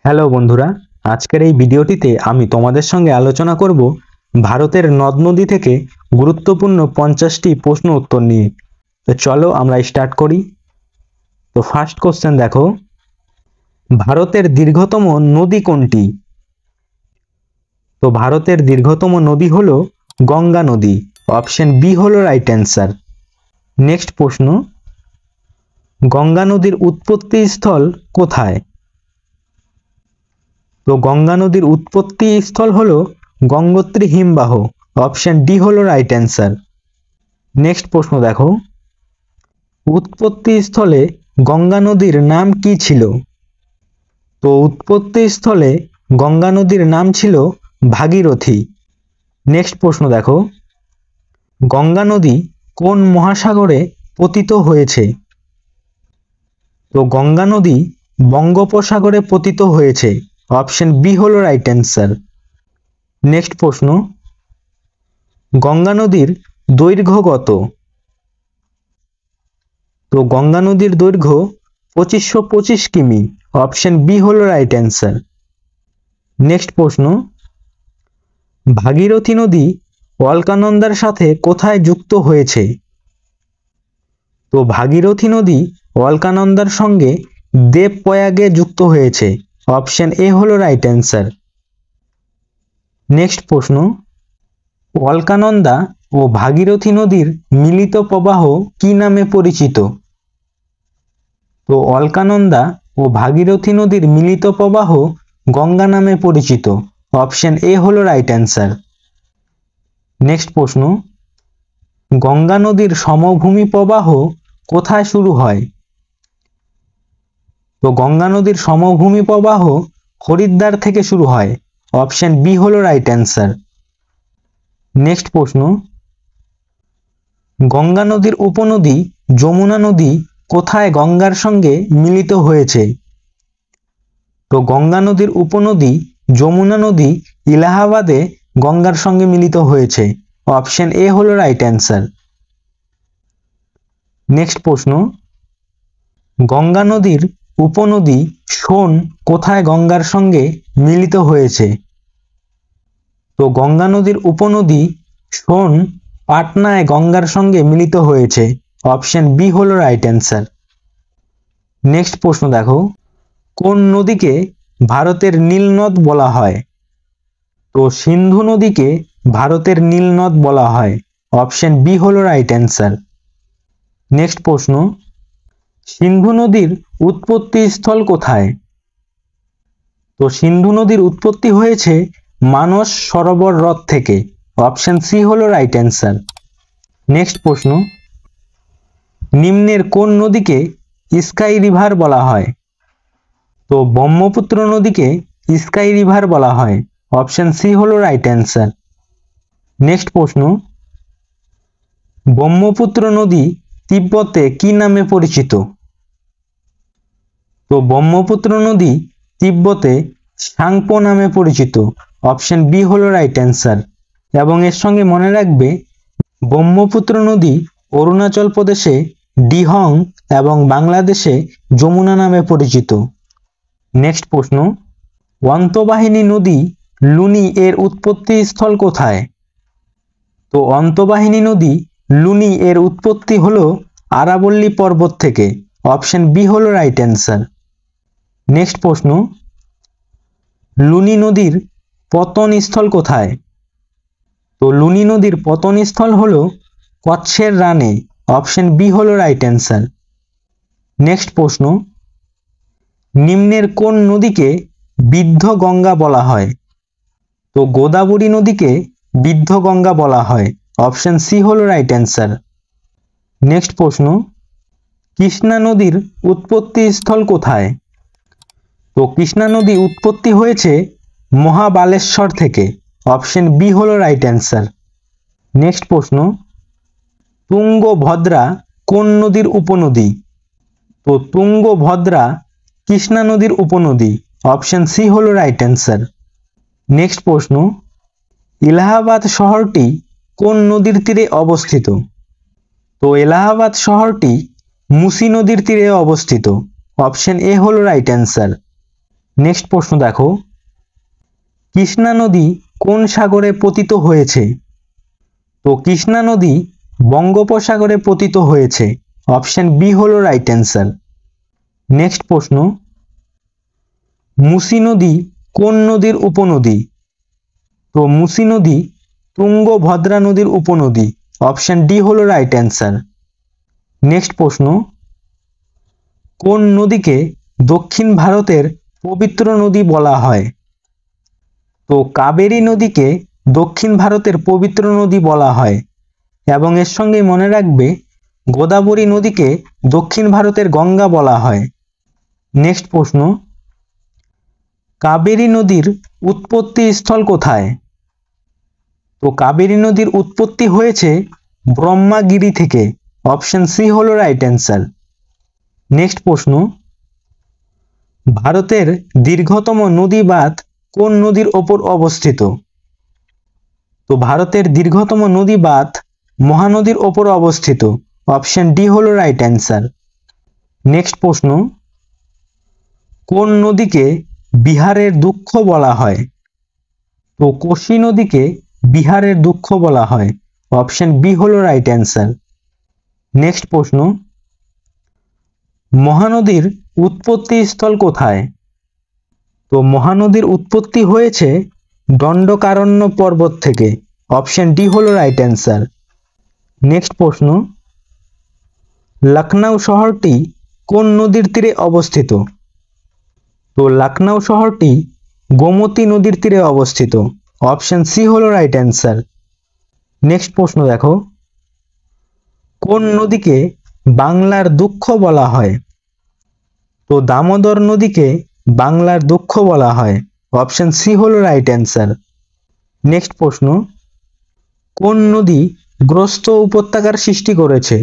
Hello বন্ধুরা, আজকের এই ভিডিওটিতে আমি তোমাদের সঙ্গে আলোচনা করব ভারতের নদ নদী থেকে গুরুত্বপূর্ণ 50টি প্রশ্ন উত্তর নিয়ে। তো চলো আমরা স্টার্ট করি। তো ফার্স্ট কোশ্চেন দেখো, ভারতের দীর্ঘতম নদী কোনটি? তো ভারতের দীর্ঘতম নদী হলো গঙ্গা নদী। অপশন বি হলো রাইট অ্যান্সার। নেক্সট প্রশ্ন, গঙ্গা নদীর উৎপত্তি স্থল কোথায়? তো গঙ্গা নদীর উৎপত্তি স্থল হলো গঙ্গোত্রী হিমবাহ। অপশন ডি হলো রাইট অ্যান্সার। নেক্সট প্রশ্ন দেখো, উৎপত্তি স্থলে গঙ্গা নদীর নাম কি ছিল? তো উৎপত্তি স্থলে গঙ্গা নদীর নাম ছিল ভাগীরথী। নেক্সট প্রশ্ন দেখো, গঙ্গা নদী কোন মহাসাগরে পতিত হয়েছে? তো গঙ্গা নদী বঙ্গোপসাগরে পতিত হয়েছে। অপশন বি হলো রাইট অ্যান্সার। নেক্সট প্রশ্ন, গঙ্গা নদীর দৈর্ঘ্য কত? তো গঙ্গা নদীর দৈর্ঘ্য 2525 কিমি। অপশন বি হলো রাইট অ্যান্সার। নেক্সট প্রশ্ন, ভাগীরথী নদী অলকানন্দার সাথে কোথায় যুক্ত হয়েছে? তো ভাগীরথী নদী অলকানন্দার সঙ্গে দেবপ্রয়াগে যুক্ত হয়েছে। অপশন এ হলো রাইট অ্যান্সার। নেক্সট প্রশ্ন, অলকানন্দা ও ভাগীরথী নদীর মিলিত প্রবাহ কি নামে পরিচিত? তো অলকানন্দা ও ভাগীরথী নদীর মিলিত প্রবাহ গঙ্গা নামে পরিচিত। অপশন এ হলো রাইট অ্যান্সার। নেক্সট প্রশ্ন, গঙ্গা নদীর সমভূমি প্রবাহ কোথায় শুরু হয়? তো গঙ্গা নদীর সমভূমি প্রবাহ হরিদ্বার থেকে শুরু হয়। অপশন বি হলো রাইট অ্যান্সার। নেক্সট প্রশ্ন, গঙ্গা নদীর উপনদী যমুনা নদী কোথায় গঙ্গার সঙ্গে মিলিত হয়েছে? তো গঙ্গা নদীর উপনদী যমুনা নদী ইলাহাবাদে গঙ্গার সঙ্গে মিলিত হয়েছে। অপশন এ হলো রাইট অ্যান্সার। নেক্সট প্রশ্ন, গঙ্গা নদীর উপনদী সোন কোথায় গঙ্গার সঙ্গে মিলিত হয়েছে? তো গঙ্গা নদীর উপনদী সোন পাটনায় গঙ্গার সঙ্গে মিলিত হয়েছে। অপশন বি হলো রাইট অ্যান্সার। নেক্সট প্রশ্ন দেখো, কোন নদীকে ভারতের নীলনদ বলা হয়? তো সিন্ধু নদীকে ভারতের নীলনদ বলা হয়। অপশন বি হলো রাইট অ্যান্সার। নেক্সট প্রশ্ন, সিন্ধু নদীর উৎপত্তি স্থল কোথায়? তো সিন্ধু নদীর উৎপত্তি হয়েছে মানস সরোবর হ্রদ থেকে। অপশন সি হলো রাইট অ্যান্সার। নেক্সট প্রশ্ন, নিম্নের কোন নদীকে স্কাই রিভার বলা হয়? তো ব্রহ্মপুত্র নদীকে স্কাই রিভার বলা হয়। অপশন সি হলো রাইট অ্যান্সার। নেক্সট প্রশ্ন, ব্রহ্মপুত্র নদী তিব্বতে কি নামে পরিচিত? তো ব্রহ্মপুত্র নদী তিব্বতে সাংপো নামে পরিচিত। অপশন বি হলো রাইট অ্যান্সার। এবং এর সঙ্গে মনে রাখবে, ব্রহ্মপুত্র নদী অরুণাচল প্রদেশে ডিহং এবং বাংলাদেশে যমুনা নামে পরিচিত। নেক্সট প্রশ্ন, অন্তবাহিনী নদী লুনি এর উৎপত্তি স্থল কোথায়? তো অন্তবাহিনী নদী লুনি এর উৎপত্তি হলো আরাবল্লী পর্বত থেকে। অপশন বি হলো রাইট অ্যান্সার। নেক্সট প্রশ্ন, লুনি নদীর পতন স্থল কোথায়? তো লুনি নদীর পতন স্থল হলো কচ্ছের রানে। অপশন বি হলো রাইট অ্যান্সার। নেক্সট প্রশ্ন, নিম্নের কোন নদীকে বৃদ্ধ গঙ্গা বলা হয়? তো গোদাবরী নদীকে বৃদ্ধ গঙ্গা বলা হয়। অপশন সি হলো রাইট অ্যান্সার। নেক্সট প্রশ্ন, কৃষ্ণা নদীর উৎপত্তি স্থল কোথায়? তো কৃষ্ণা নদী উৎপত্তি হয়েছে মহাবালেশ্বর থেকে। অপশন বি হলো রাইট অ্যান্সার। নেক্সট প্রশ্ন, তুঙ্গভদ্রা কোন নদীর উপনদী? তো তুঙ্গভদ্রা কৃষ্ণা নদীর উপনদী। অপশন সি হলো রাইট অ্যান্সার। নেক্সট প্রশ্ন, এলাহাবাদ শহরটি কোন নদীর তীরে অবস্থিত? তো এলাহাবাদ শহরটি মুসি নদীর তীরে অবস্থিত। অপশন এ হলো রাইট অ্যান্সার। নেক্সট প্রশ্ন দেখো, কৃষ্ণা নদী কোন সাগরে পতিত হয়েছে? তো কৃষ্ণা নদী বঙ্গোপসাগরে পতিত হয়েছে। অপশন বি হলো রাইট অ্যান্সার। নেক্সট প্রশ্ন, মুসি নদী কোন নদীর উপনদী? তো মুসি নদী তুঙ্গভদ্রা নদীর উপনদী। অপশন ডি হলো রাইট অ্যান্সার। নেক্সট প্রশ্ন, কোন নদীকে দক্ষিণ ভারতের পবিত্র নদী বলা হয়? তো কাবেরী নদীকে দক্ষিণ ভারতের পবিত্র নদী বলা হয় এবং এর সঙ্গে মনে রাখবে গোদাবরী নদীকে দক্ষিণ ভারতের গঙ্গা বলা হয়। নেক্সট প্রশ্ন, কাবেরী নদীর উৎপত্তি স্থল কোথায়? তো কাবেরী নদীর উৎপত্তি হয়েছে ব্রহ্মাগিরি থেকে। অপশন সি হলো রাইট অ্যান্সার। নেক্সট প্রশ্ন, ভারতের দীর্ঘতম নদী বাঁধ কোন নদীর ওপর অবস্থিত? তো ভারতের দীর্ঘতম নদী বাঁধ মহানদীর ওপর অবস্থিত। অপশন ডি হলো রাইট অ্যান্সার। নেক্সট প্রশ্ন, কোন নদীকে বিহারের দুঃখ বলা হয়? তো কোশি নদীকে বিহারের দুঃখ বলা হয়। অপশন বি হলো রাইট অ্যান্সার। নেক্সট প্রশ্ন, মহানদীর উৎপত্তি স্থল কোথায়? তো মহানদীর উৎপত্তি হয়েছে দণ্ডকারণ্য পর্বত থেকে। অপশন ডি হলো রাইট অ্যান্সার। নেক্সট প্রশ্ন, লখনউ শহরটি কোন নদীর তীরে অবস্থিত? তো লখনউ শহরটি গোমতী নদীর তীরে অবস্থিত। অপশন সি হলো রাইট অ্যান্সার। নেক্সট প্রশ্ন দেখো, কোন নদীকে বাংলার দুঃখ বলা হয়? তো দামোদর নদীকে বাংলার দুঃখ বলা হয়। অপশন সি হলো রাইট অ্যান্সার। নেক্সট প্রশ্ন, কোন নদী গ্রস্ত উপত্যকার সৃষ্টি করেছে?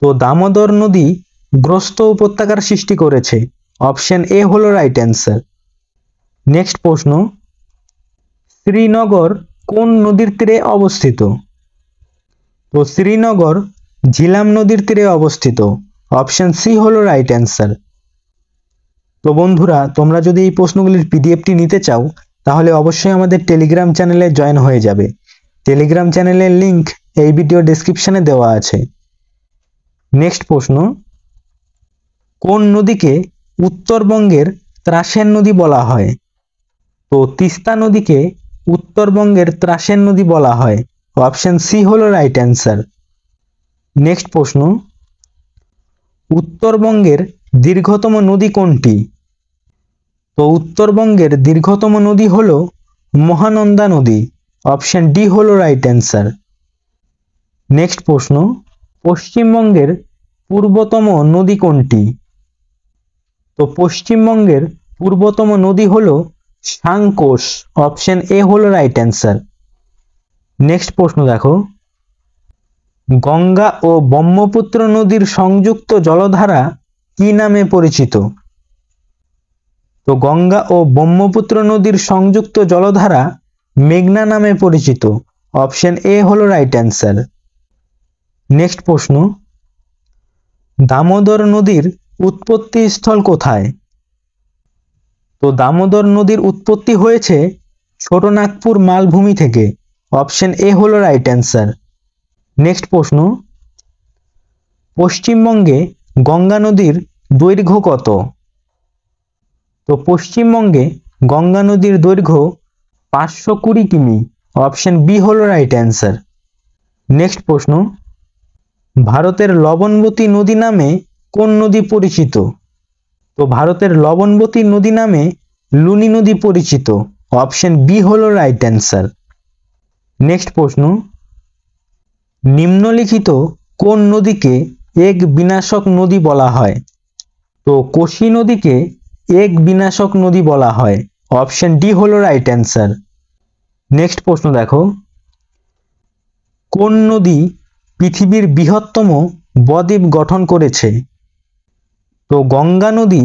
তো দামোদর নদী গ্রস্ত উপত্যকার সৃষ্টি করেছে। অপশন এ হলো রাইট অ্যান্সার। নেক্সট প্রশ্ন, শ্রীনগর কোন নদীর তীরে অবস্থিত? তো শ্রীনগর ঝিলাম নদীর তীরে অবস্থিত। অপশন সি হলো রাইট অ্যান্সার। তো বন্ধুরা, তোমরা যদি এই প্রশ্নগুলির পিডিএফটি নিতে চাও তাহলে অবশ্যই আমাদের টেলিগ্রাম চ্যানেলে জয়েন হয়ে যাবে। টেলিগ্রাম চ্যানেলের লিংক এই ভিডিও ডেসক্রিপশনে দেওয়া আছে। নেক্সট প্রশ্ন, কোন নদীকে উত্তরবঙ্গের ত্রাসের নদী বলা হয়? তো তিস্তা নদীকে উত্তরবঙ্গের ত্রাসের নদী বলা হয়। অপশন সি হলো রাইট অ্যান্সার। নেক্সট প্রশ্ন, উত্তরবঙ্গের দীর্ঘতম নদী কোনটি? তো উত্তরবঙ্গের দীর্ঘতম নদী হলো মহানন্দা নদী। অপশন ডি হলো রাইট অ্যান্সার। নেক্সট প্রশ্ন, পশ্চিমবঙ্গের পূর্বতম নদী কোনটি? তো পশ্চিমবঙ্গের পূর্বতম নদী হলো সাংকোশ। অপশন এ হলো রাইট অ্যান্সার। নেক্সট প্রশ্ন দেখো, গঙ্গা ও ব্রহ্মপুত্র নদীর সংযুক্ত জলধারা কি নামে পরিচিত? তো গঙ্গা ও ব্রহ্মপুত্র নদীর সংযুক্ত জলধারা মেঘনা নামে পরিচিত। অপশন এ হলো রাইট অ্যান্সার। নেক্সট প্রশ্ন, দামোদর নদীর উৎপত্তি স্থল কোথায়? তো দামোদর নদীর উৎপত্তি হয়েছে ছোটনাগপুর মালভূমি থেকে। অপশন এ হলো রাইট অ্যান্সার। নেক্সট প্রশ্ন, পশ্চিমবঙ্গে গঙ্গা নদীর দৈর্ঘ্য কত? তো পশ্চিমবঙ্গে গঙ্গা নদীর দৈর্ঘ্য 520 কিমি। অপশন বি হলো রাইট অ্যান্সার। নেক্সট প্রশ্ন, ভারতের লবণবতী নদী নামে কোন নদী পরিচিত? তো ভারতের লবণবতী নদী নামে লুনি নদী পরিচিত। অপশন বি হলো রাইট অ্যান্সার। নেক্সট প্রশ্ন, নিম্নলিখিত কোন নদীকে এক বিনাশক নদী বলা হয়? তো কোশি নদীকে এক বিনাশক নদী বলা হয়। অপশন ডি হলো রাইট অ্যান্সার। নেক্সট প্রশ্ন দেখো, কোন নদী পৃথিবীর বৃহত্তম বদ্বীপ গঠন করেছে? তো গঙ্গা নদী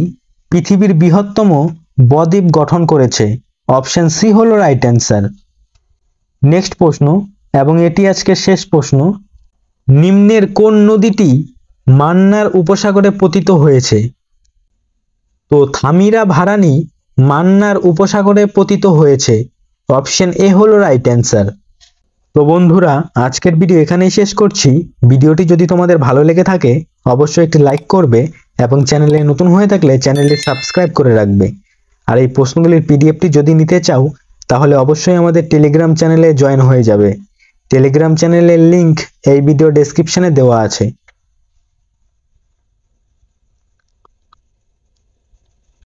পৃথিবীর বৃহত্তম বদ্বীপ গঠন করেছে। অপশন সি হলো রাইট অ্যান্সার। নেক্সট প্রশ্ন, এবং এটি আজকের শেষ প্রশ্ন, নিম্নের কোন নদীটি মান্নার উপসাগরে পতিত হয়েছে? তো থামিরা ভারানি মান্নার উপসাগরে পতিত হয়েছে। অপশন এ হলো রাইট অ্যান্সার। তো বন্ধুরা, আজকের ভিডিও এখানেই শেষ করছি। ভিডিওটি যদি তোমাদের ভালো লেগে থাকে অবশ্যই একটি লাইক করবে এবং চ্যানেলে নতুন হয়ে থাকলে চ্যানেলটি সাবস্ক্রাইব করে রাখবে। আর এই প্রশ্নগুলির পিডিএফটি যদি নিতে চাও তাহলে অবশ্যই আমাদের টেলিগ্রাম চ্যানেলে জয়েন হয়ে যাবে। টেলিগ্রাম চ্যানেলের লিংক এই ভিডিও ডেসক্রিপশনে দেওয়া আছে।